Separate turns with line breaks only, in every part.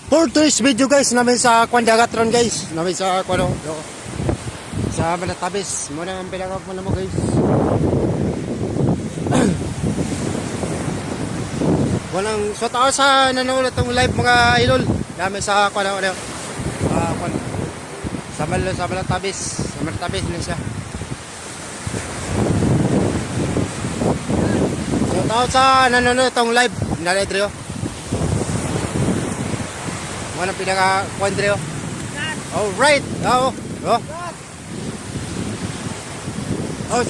For today's video guys, namin sa Kwan Dagatron guys. Namin sa Kwan sa Manatabis. Muna ang pinakapala mo guys. Walang so tao sa nanonood itong live mga idol. Namin sa Kwan sa Manatabis. Sa Manatabis din siya. So tao sa nanonood itong live. Naledrio. Ano pinaka-Kwan Drio? Alright. Oh.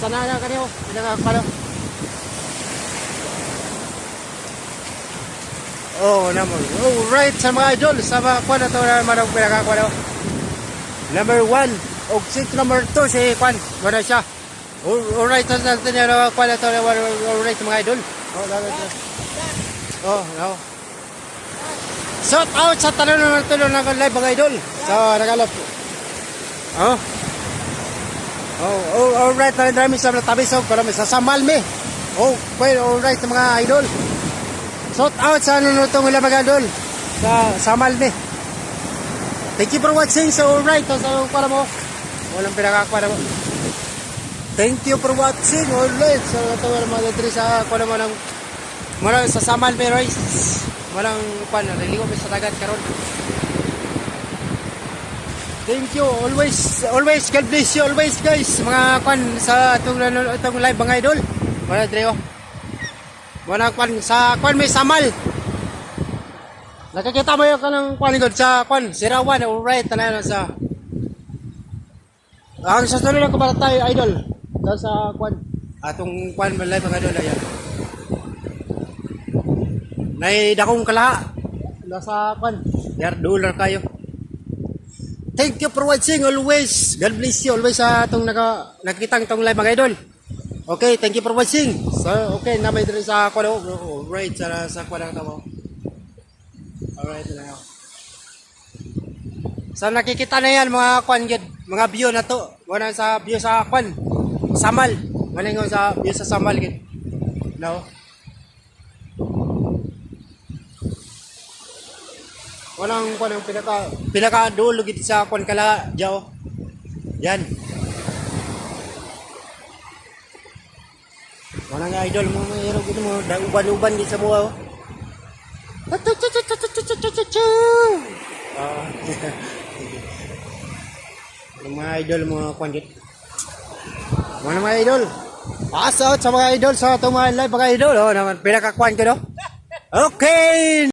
Sana na kanyo. Pinaka-Kwan. Naman. Alright sa mga idol. Sa mga Kwan na ito naman ang pinaka-Kwan. Number 1. O seat number 2 si Kwan. Wala siya. Alright. Sa natin yung Kwan na ito. Alright mga idol. No. Shout out sa tanong ng tulong ng live mga idol. So, nagalap. Alright. Narin sa Tabisog. Para may sasamal me. Alright mga idol. Shout out sa nunutong nila mga idol. Sa samal me. Thank you for watching. So, alright. So, para mo. Walang pinakakwa mo. Thank you for watching. Alright. So, ito mga idol sa kwa naman ng mula sa samal me rice. Walang pan, naliligo sa dagat karon. Thank you always God bless you always guys. Mga kwan sa itong live mga idol. Wala Drio. Wala kwan sa kwan may samal. Nakakita mo yung kanang kwan god sa kwan Sirawan. Alright, tanan sa ang sasunod ko para tayo idol. Sa kwan atong kwan live mga idol ayan. Nay dakong kalaha nasa pan $1 kayo. Thank you for watching always. God bless you always sa atong nakitang tong live mga idol. Okay, thank you for watching. So okay na may diri sa kwado. Alright sa kwadang tamo. Alright na. So nakikita na yan mga kwan gid, mga view na to. Wala sa view sa kwan Samal. Wala nga sa view sa Samal gid. No. Walang kwan ang pinaka dulo gid sa kwan kala jaw. Yan. Walang idol mo mayro gid mo uban-uban gid sa buwa. Mga idol mo kwan gid. Mga idol. Pass out sa mga idol sa itong mga live mga idol. Naman pinaka kwan ko do. Okay.